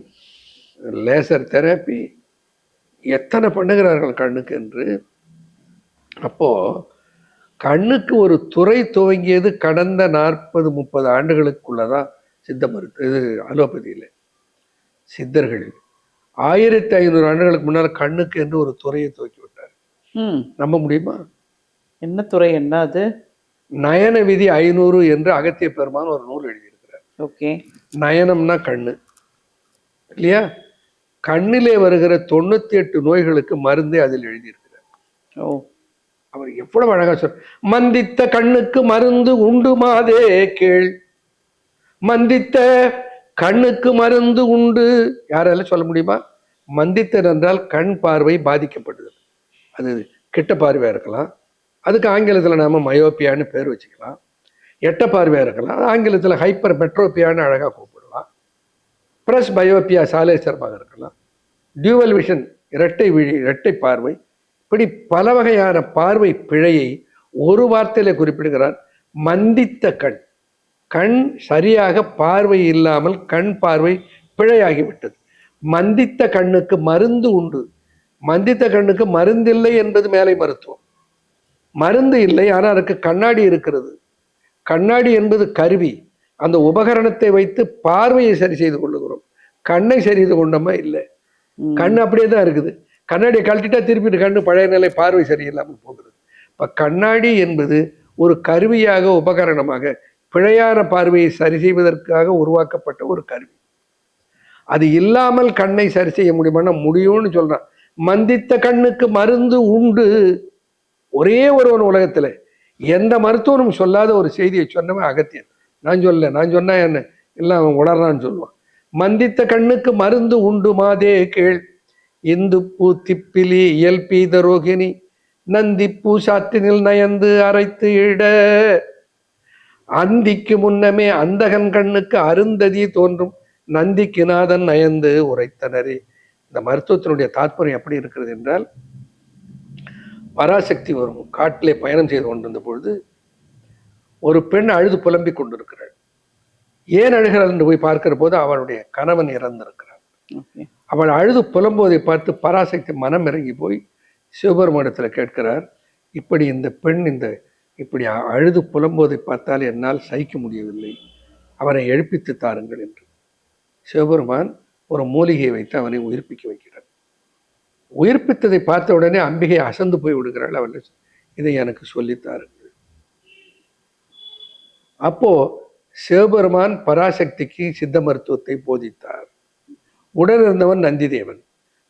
[SPEAKER 2] லேசர் தெரப்பி எத்தனை பண்ணுகிறார்கள் கண்ணுக்கு என்று. அப்போ கண்ணுக்கு ஒரு துறை துவங்கியது கடந்த 40-30 ஆண்டுகளுக்குள்ளதான் சித்த மருத்துவ இது அலோபதியில. சித்தர்கள் 1500 ஆண்டுகளுக்கு முன்னால் கண்ணுக்கு என்று ஒரு துறையை துவக்கி விட்டார். நம்ப முடியுமா?
[SPEAKER 1] என்ன துறை? என்ன அது?
[SPEAKER 2] நயன விதி 500 என்று அகத்திய பெருமான் ஒரு நூல் எழுதியிருக்கிறார்.
[SPEAKER 1] ஓகே.
[SPEAKER 2] நயனம்னா கண்ணு இல்லையா? கண்ணிலே வருகிற 98 நோய்களுக்கு மருந்தே அதில் எழுதியிருக்கிறார்.
[SPEAKER 1] ஓ,
[SPEAKER 2] அவர் எவ்வளவு அழகா சொல். மந்தித்த கண்ணுக்கு மருந்து உண்டு மாதே கேள், மந்தித்த கண்ணுக்கு மருந்து உண்டு. யாராலும் சொல்ல முடியுமா? மந்தித்தர் என்றால் கண் பார்வை பாதிக்கப்படுது. அது கிட்ட பார்வையா இருக்கலாம், அதுக்கு ஆங்கிலத்தில் நாம மயோப்பியான்னு பேர் வச்சுக்கலாம். எட்ட பார்வையா இருக்கலாம், அது ஆங்கிலத்தில் ஹைப்பர் மெட்ரோப்பியான்னு அழகா கூப்பிடலாம். பிரஸ் பயோப்பியா சாலேசர்மாக இருக்கலாம். டியூவல் விஷன் இரட்டை விழி, இரட்டை பார்வை, இப்படி பல வகையான பார்வை பிழையை ஒரு வார்த்தையில குறிப்பிடுகிறார். மந்தித்த கண், கண் சரியாக பார்வை இல்லாமல் கண் பார்வை பிழையாகிவிட்டது. மந்தித்த கண்ணுக்கு மருந்து உண்டு. மந்தித்த கண்ணுக்கு மருந்தில்லை என்பது மேலை மருத்துவம். மருந்து இல்லை, ஆனால் அதுக்கு கண்ணாடி இருக்கிறது. கண்ணாடி என்பது கருவி. அந்த உபகரணத்தை வைத்து பார்வையை சரி செய்து கொள்ளுகிறோம், கண்ணை சரி செய்து கொண்டோமா இல்லை. கண் அப்படியே தான் இருக்குது. கண்ணாடியை கழட்டிட்டா திருப்பிட்டு கண்ணு பழைய நிலை, பார்வை சரியில்லாமல் போகிறது. இப்ப கண்ணாடி என்பது ஒரு கருவியாக, உபகரணமாக, பிழையான பார்வையை சரி செய்வதற்காக உருவாக்கப்பட்ட ஒரு கருவி. அது இல்லாமல் கண்ணை சரி செய்ய முடியுமான்னா முடியும்னு சொல்றான். மந்தித்த கண்ணுக்கு மருந்து உண்டு. ஒரே ஒருவன் உலகத்துல எந்த மருத்துவனும் சொல்லாத ஒரு செய்தியை சொன்னவன் அகத்தியன். நான் சொல்ல, நான் சொன்னா என்ன எல்லாம் அவன் உணர்றான்னு சொல்லுவான். மந்தித்த கண்ணுக்கு மருந்து உண்டு மாதே கேள், இந்து பூ திப்பிலி இயல்பீத ரோகிணி, நந்தி பூ சாற்றினில் நயந்து அரைத்து இட, அந்திக்கு முன்னமே அந்தகன் கண்ணுக்கு அருந்ததி தோன்றும், நந்திக்கு நாதன் நயந்து உரைத்தனரே. இந்த மருத்துவத்தினுடைய தாற்பயம் எப்படி இருக்கிறது என்றால், பராசக்தி வரும் காட்டிலே பயணம் செய்து கொண்டிருந்த பொழுது ஒரு பெண் அழுது புலம்பிக் கொண்டிருக்கிறாள். ஏன் அழுகிறாள் என்று போய் பார்க்கிற போது அவளுடைய கணவன் இறந்திருக்கிறாள். அவள் அழுது புலம்புவதை பார்த்து பராசக்தி மனம் இறங்கி போய் சிவபெருமானிடத்தில் கேட்கிறார், இப்படி இந்த பெண் இப்படி அழுது புலம்புவதை பார்த்தால் என்னால் சகிக்க முடியவில்லை, அவனை எழுப்பித்து தாருங்கள் என்று. சிவபெருமான் ஒரு மூலிகையை வைத்து அவனை உயிர்ப்பிக்க வைக்கிறார். உயிர்ப்பித்ததை பார்த்த உடனே அம்பிகை அசந்து போய் விடுகிறாள். அவள் இதை எனக்கு சொல்லித்தாருங்கள். அப்போ சிவபெருமான் பராசக்திக்கு சித்த மருத்துவத்தை போதித்தார். உடன் இருந்தவன் நந்திதேவன்.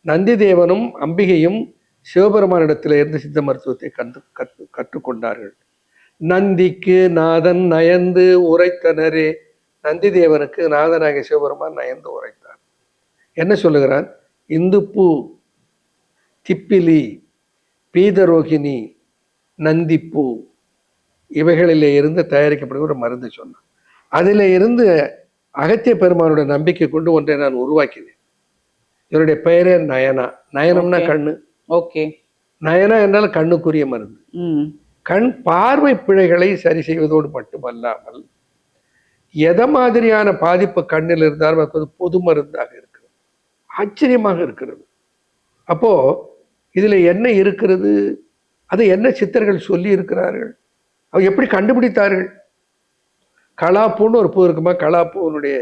[SPEAKER 2] நந்திதேவனும் அம்பிகையும் சிவபெருமானிடத்தில் இருந்து சித்த மருத்துவத்தை கற்றுக்கொண்டார்கள். நந்திக்கு நாதன் நயந்து உரைத்தனரே. நந்திதேவனுக்கு நாதனாகிய சிவபெருமான் நயந்து உரைத்தார். என்ன சொல்லுகிறான்? இந்துப்பூ, திப்பிலி, பீதரோகிணி, நந்திப்பூ இவைகளிலே இருந்து தயாரிக்கப்படுகிற ஒரு மருந்து சொன்னான். அதில் இருந்து அகத்திய பெருமானோட நம்பிக்கை கொண்டு ஒன்றை நான் உருவாக்கினேன். என்னுடைய பெயரே நயனா. நயனம்னா கண்ணு.
[SPEAKER 1] ஓகே.
[SPEAKER 2] நயனா என்றால் கண்ணுக்குரிய மருந்து. கண் பார்வை பிழைகளை சரி செய்வதோடு மட்டுமல்லாமல் எதை மாதிரியான பாதிப்பு கண்ணில் இருந்தாலும் அது பொது மருந்தாக இருக்கிறது. ஆச்சரியமாக இருக்கிறது. அப்போ இதுல என்ன இருக்கிறது, அதை என்ன சித்தர்கள் சொல்லி இருக்கிறார்கள், அவங்க எப்படி கண்டுபிடித்தார்கள்? கலாப்பூன்னு ஒரு பூ இருக்குமா, கலாப்பூனுடைய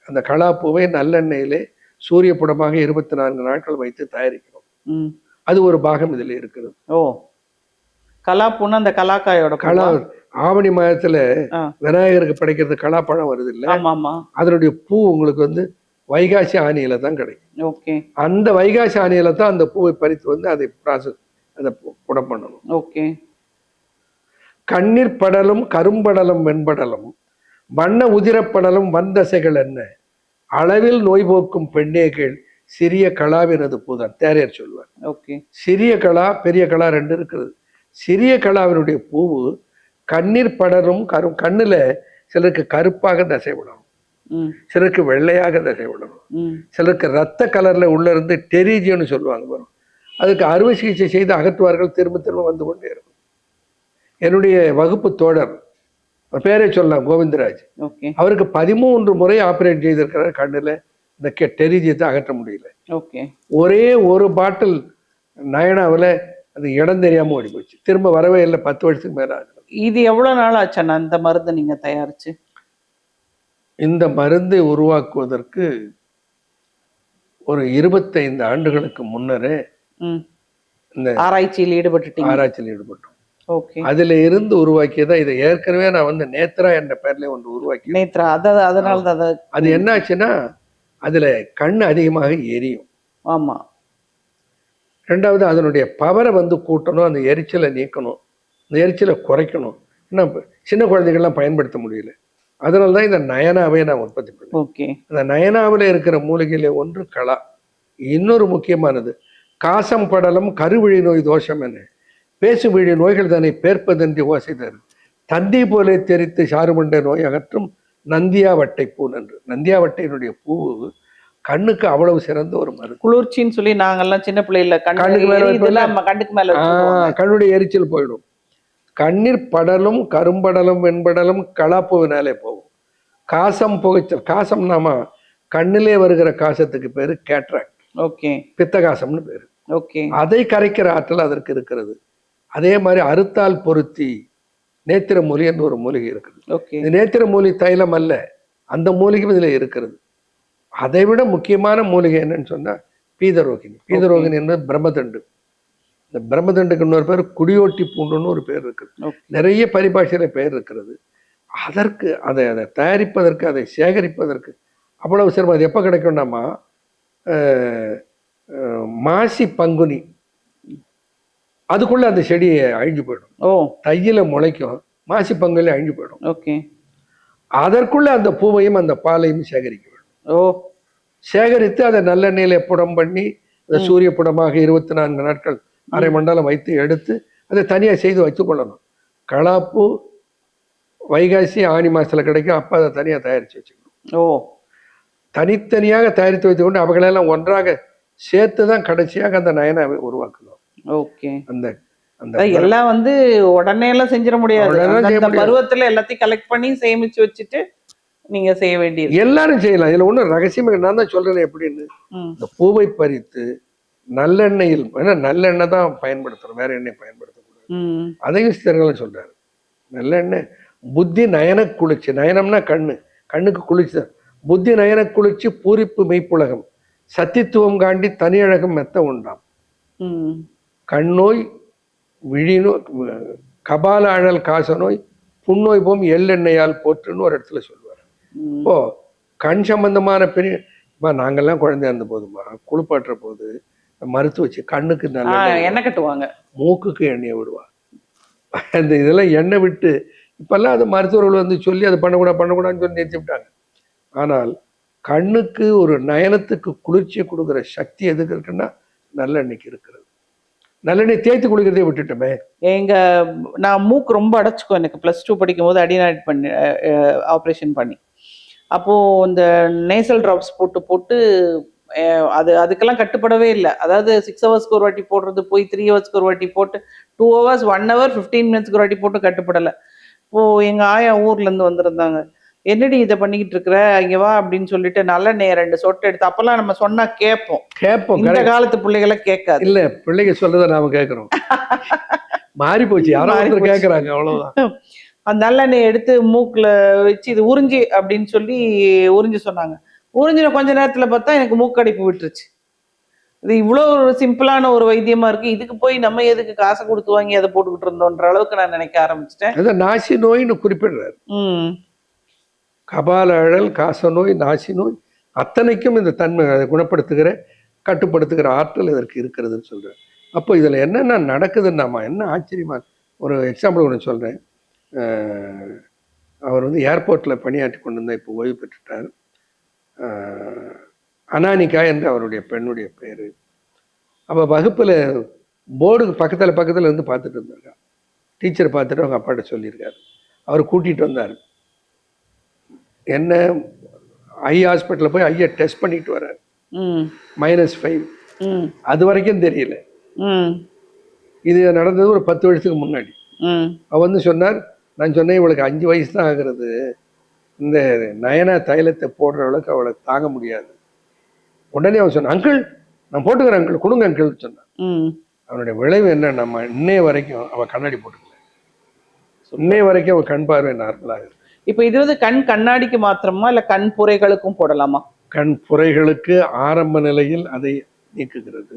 [SPEAKER 2] அந்த கலாப்பூவை நல்லெண்ணெயிலே சூரிய புடமாக 24 நாட்கள் வைத்து தயாரிக்கணும். அது ஒரு பாகம் இதுல இருக்கிறது.
[SPEAKER 1] ஓ, கலாப்பூன்னா அந்த கலாக்காயோட
[SPEAKER 2] கலா ஆவணி மாதத்துல விநாயகருக்கு படைக்கிறது கலாப்பழம் வருது இல்ல, அதனுடைய பூ உங்களுக்கு வைகாசி ஆணியில தான் கிடைக்கும். அந்த வைகாசி ஆணியில தான் அந்த பூவை பறித்து அதை ப்ராசஸ் அதை புடம் பண்ணணும். கண்ணீர் படலும் கரும்படலும் வெண்படலும் வண்ண உதிரப்படலும் வந்தசைகள் என்ன அளவில் நோய் போக்கும் பெண்ணேகள் சிறிய கலாவினது பூதான் தேரையர் சொல்வார். சிறிய கலா பெரிய கலா ரெண்டு இருக்கிறது. சிறிய கலாவினுடைய பூவு கண்ணீர் படரும் கண்ணுல சிலருக்கு கருப்பாக தசை விடணும், சிலருக்கு வெள்ளையாக தசை விடணும், சிலருக்கு ரத்த கலர்ல உள்ள இருந்து டெரிஜியன்னு சொல்லுவாங்க வரும். அதுக்கு அறுவை சிகிச்சை செய்து அகற்றுவார்கள், திரும்ப திரும்ப வந்து கொண்டே இருக்கும். என்னுடைய வகுப்பு தோழர் பேரை சொல்லலாம், கோவிந்தராஜ், அவருக்கு 13 முறை ஆபரேட் செய்திருக்கிறார். கண்ணுல இந்த டெரிஜியத்தை அகற்ற முடியல. ஒரே ஒரு பாட்டில் நயனாவில் அது இடம் தெரியாம ஓடி போச்சு, திரும்ப வரவே இல்லை. 10 வருஷத்துக்கு மேல ஆகுது.
[SPEAKER 1] இது எவ்வளவு நாள் ஆச்சுன்னா இந்த மருந்து நீங்க தயாரிச்சு?
[SPEAKER 2] இந்த மருந்தை உருவாக்குவதற்கு ஒரு 25 ஆண்டுகளுக்கு முன்னரே இந்த
[SPEAKER 1] ஆராய்ச்சியில்
[SPEAKER 2] ஈடுபட்டோம். அதுல இருந்து உருவாக்கியதான் இதை. ஏற்கனவே நான் நேத்ரா என்ற பெயர்ல ஒன்று உருவாக்கி,
[SPEAKER 1] நேத்ரா, அதனால
[SPEAKER 2] அது என்ன ஆச்சுன்னா அதுல கண் அதிகமாக எரியும்.
[SPEAKER 1] ஆமா.
[SPEAKER 2] ரெண்டாவது அதனுடைய பவரை கூட்டணும், அந்த எரிச்சலை நீக்கணும், அந்த எரிச்சலை குறைக்கணும். ஏன்னா சின்ன குழந்தைகள்லாம் பயன்படுத்த முடியல. அதனாலதான் இந்த நயனாவை நான் உற்பத்தி பண்ணேன். அந்த நயனாவில் இருக்கிற மூலிகையில ஒன்று கலா, இன்னொரு முக்கியமானது காசம் படலம் கருவிழி நோய் தோஷம் என்ன பேசும் விழி நோய்கள் தன்னை பேர்ப்பதன்றி ஓசை தரும் தந்தி போலே தெரித்து சாறுமண்ட நோய் அகற்றும் நந்தியாவட்டை பூ நன்று. நந்தியாவட்டையினுடைய பூ கண்ணுக்கு அவ்வளவு சிறந்த ஒரு மருந்து.
[SPEAKER 1] குளிர்ச்சின்னு சொல்லி நாங்கெல்லாம் சின்ன பிள்ளைல கண்ணுக்கு மேல
[SPEAKER 2] கண்ணுடைய எரிச்சல் போயிடும். கண்ணீர் படலும் கரும்படலும் வெண்படலும் கலாப்பூவினாலே போகும். காசம் புகைச்சல், காசம் நாம கண்ணிலே வருகிற காசத்துக்கு பேரு கேட்ராக்ட், பித்த காசம்னு பேரு. அதை கரைக்கிற ஆற்றல் அதற்கு இருக்கிறது. அதே மாதிரி அறுத்தால் பொருத்தி நேத்திர மூலி என்று ஒரு மூலிகை இருக்குது. இந்த நேத்திர மூலி தைலம் அல்ல, அந்த மூலிகை இதுல இருக்கிறது. அதை விட முக்கியமான மூலிகை என்னன்னு சொன்னா பீதரோகிணி. பீதரோகிணி என்பது பிரம்மதண்டு. இந்த பிரம்மதண்டுக்கு இன்னொரு பேர் குடியோட்டி பூண்டுன்னு ஒரு பேர் இருக்குது. நிறைய பரிபாஷையில பெயர் இருக்கிறது. அதற்கு அதை தயாரிப்பதற்கு, அதை சேகரிப்பதற்கு அவ்வளவு சிரமம். அது எப்போ கிடைக்கும்னாமா மாசி பங்குனி, அதுக்குள்ள அந்த செடி அழிஞ்சு போயிடும். தையில முளைக்கும், மாசி பங்குல அழிஞ்சு போயிடும். அதற்குள்ள அந்த பூவையும் அந்த பாலையும் சேகரிக்க வேண்டும். சேகரித்து அதை நல்லெண்ணெயில புடம் பண்ணி அந்த சூரிய புடமாக 24 நாட்கள் அரை மண்டலம் வைத்து எடுத்து அதை தனியா செய்து வைத்துக் கொள்ளணும். கலாப்பூ வைகாசி ஆணி மாசத்துல கிடைக்கும், அப்ப அதை தனியா தயாரிச்சு வச்சுக்கணும். தனித்தனியாக தயாரித்து வைத்துக் கொண்டு அவைகளெல்லாம் ஒன்றாக சேர்த்துதான் கடைசியாக அந்த நயனாவை உருவாக்கணும். அந்த
[SPEAKER 1] எல்லாம் உடனே எல்லாம் செஞ்சிட முடியாது. பருவத்துல எல்லாத்தையும் கலெக்ட் பண்ணி சேமிச்சு வச்சுட்டு நீங்க செய்ய வேண்டியது.
[SPEAKER 2] எல்லாரும் செய்யலாம், இதுல ஒண்ணும் ரகசியமே. நான் தான் சொல்றேன் எப்படின்னு. இந்த பூவை பறித்து நல்லெண்ணெயில், ஏன்னா நல்லெண்ணெய் தான் பயன்படுத்தணும், வேற எண்ணெய் பயன்படுத்தக்கூடாது. அதையும் சித்தர்கள் சொல்றாரு. நல்லெண்ணெய் புத்தி நயன குளிர்ச்சி, நயனம்னா கண்ணு, கண்ணுக்கு குளிர்ச்சி. புத்தி நயன குளிர்ச்சி பூரிப்பு மெய்ப்புலகம் சத்தித்துவம் காண்டி தனியழகம் மெத்த உண்டாம். கண்ணோய் விழிநோய் கபால அழல் காசநோய் புண்ணோய் போம் எள்ளெண்ணெயால் போற்றுன்னு ஒரு இடத்துல சொல்லுவார். இப்போ கண் சம்பந்தமான பெரிய நாங்கெல்லாம் குழந்தையா இருந்த போதுமா குளிப்பாட்டுற போது மருத்துவ வச்சு கண்ணுக்கு நல்ல
[SPEAKER 1] எண்ணெய் கட்டுவாங்க,
[SPEAKER 2] மூக்குக்கு எண்ணெயை விடுவா. அந்த இதெல்லாம் எண்ணெய் விட்டு இப்பெல்லாம் அது மருத்துவர்கள் சொல்லி அது பண்ணக்கூடாதுன்னு சொல்லி நிறுத்தி விட்டாங்க. ஆனால் கண்ணுக்கு ஒரு நயனத்துக்கு குளிர்ச்சியை கொடுக்குற சக்தி எதுக்கு இருக்குன்னா நல்லெண்ணெய்க்கு இருக்கிறது. நல்லெண்ணெய் தேய்த்து குளிக்கிறதே விட்டுட்டோமே.
[SPEAKER 1] நான் மூக்கு ரொம்ப அடைச்சிக்கும். எனக்கு +2 படிக்கும் போது அடிநாய்ட் பண்ணி ஆப்ரேஷன் பண்ணி, அப்போ இந்த நேசல் ட்ராப்ஸ் போட்டு அதுக்கெல்லாம் கட்டுப்படவே இல்லை. அதாவது 6 ஹவர்ஸ்க்கு ஒரு வாட்டி போடுறது போய் 3 ஹவர்ஸ்க்கு ஒரு வாட்டி போட்டு 2 ஹவர்ஸ் 1 ஹவர் 15 மினிட்ஸ்க்கு ஒரு வாட்டி போட்டு கட்டுப்படலை. இப்போ எங்க ஆயா ஊர்ல இருந்து வந்திருந்தாங்க. என்னடி இதை பண்ணிக்கிட்டு இருக்கிற, இங்க வா அப்படின்னு சொல்லிட்டு நல்லெண்ணெய் 2 சொட்டு எடுத்து, அப்பெல்லாம் நம்ம சொன்னா கேட்போம்,
[SPEAKER 2] கேட்போம்.
[SPEAKER 1] இந்த
[SPEAKER 2] correct.
[SPEAKER 1] காலத்து பிள்ளைகளை கேட்காது.
[SPEAKER 2] இல்ல பிள்ளைங்க சொல்றதை நாம கேட்கிறோம். மாறி போச்சு, யாரோ
[SPEAKER 1] மாறி
[SPEAKER 2] ஒருத்தர்
[SPEAKER 1] போச்சு.
[SPEAKER 2] கேட்கறாங்க, அவ்வளவுதான்.
[SPEAKER 1] அந்த நல்லெண்ணெய் எடுத்து மூக்குல வச்சு இது உறிஞ்சி அப்படின்னு சொல்லி உறிஞ்சு சொன்னாங்க. உறிஞ்சின கொஞ்ச நேரத்துல பார்த்தா எனக்கு மூக்கடைப்பு விட்டுருச்சு. இது இவ்வளோ ஒரு சிம்பிளான ஒரு வைத்தியமா இருக்கு, இதுக்கு போய் நம்ம எதுக்கு காசை கொடுத்து வாங்கி அதை போட்டுக்கிட்டு இருந்தோன்ற அளவுக்கு நான் நினைக்க ஆரம்பிச்சிட்டேன்.
[SPEAKER 2] அதான் நாசி நோய்னு குறிப்பிடுறாரு.
[SPEAKER 1] ம்
[SPEAKER 2] கபால அழல், காச நோய், நாசி நோய் அத்தனைக்கும் இந்த தன்மை, அதை குணப்படுத்துகிற கட்டுப்படுத்துகிற ஆற்றல் இதற்கு இருக்கிறதுன்னு சொல்றாரு. அப்போ இதுல என்னென்ன நடக்குதுன்னாமா என்ன ஆச்சரியமா. ஒரு எக்ஸாம்பிள் ஒன்று சொல்றேன். அவர் வந்து ஏர்போர்ட்ல பணியாற்றி கொண்டு இருந்தால் இப்போ ஓய்வு பெற்றுட்டார். அனானிகா என்று அவருடைய பெண்ணுடைய பேரு. அப்போ வகுப்புல போர்டுக்கு பக்கத்துல இருந்து பார்த்துட்டு இருந்தாங்க. டீச்சர் பார்த்துட்டு அவங்க அப்பாட்ட சொல்லியிருக்காரு. அவர் கூட்டிட்டு வந்தார். என்ன ஐ ஹாஸ்பிட்டலில் போய் ஐயை டெஸ்ட் பண்ணிட்டு வர்றாரு. -5. அது வரைக்கும் தெரியல. இது நடந்தது ஒரு 10 வருஷத்துக்கு முன்னாடி. அவ வந்து சொன்னார், நான் சொன்னேன் இவளுக்கு 5 வயசு தான் ஆகுறது, இந்த நயனா தைலத்தை போடுற அளவுக்கு அவளை தாங்க முடியாது. உடனே அவன் சொன்னான், அங்கிள் நான் போட்டுக்கிறேன் அங்கிள், கொடுங்க அங்கிள் சொன்னான். அவனுடைய விளைவு என்ன, நம்ம இன்னைய வரைக்கும் அவள் கண்ணாடி போட்டுக்கல. இன்னைய வரைக்கும் அவள் கண் பார்வை நார்மலாக இருக்கு.
[SPEAKER 1] இப்போ இது வந்து கண் கண்ணாடிக்கு மாத்திரமா இல்ல கண் புரைகளுக்கும் போடலாமா?
[SPEAKER 2] கண் புரைகளுக்கு ஆரம்ப நிலையில் அதை நீக்குகிறது.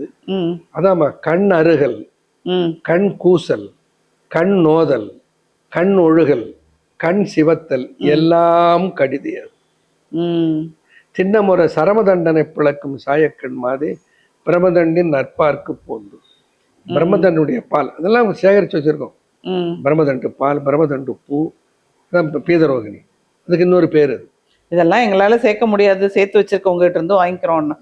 [SPEAKER 2] அதாம்மா கண் அருகல், கண் கூசல், கண் நோதல், கண் ஒழுகல், கண் சிவத்தல் எல்லாம் கடிதியது. சின்னமுறை சரமதண்டனை பிளக்கும் சாயக்கண் மாதிரி பிரமதண்டின் நற்பார்க்கு போந்து. பிரம்மதண்டுடைய பால் அதெல்லாம் சேகரித்து வச்சிருக்கோம். பிரம்மதண்டு பால், பிரம்மதண்டு பூ, பீதரோகிணி, அதுக்கு இன்னொரு பேர்.
[SPEAKER 1] இதெல்லாம் எங்களால சேர்க்க முடியாது, சேர்த்து வச்சிருக்கவங்க கிட்ட இருந்து வாங்கிக்கிறோம்.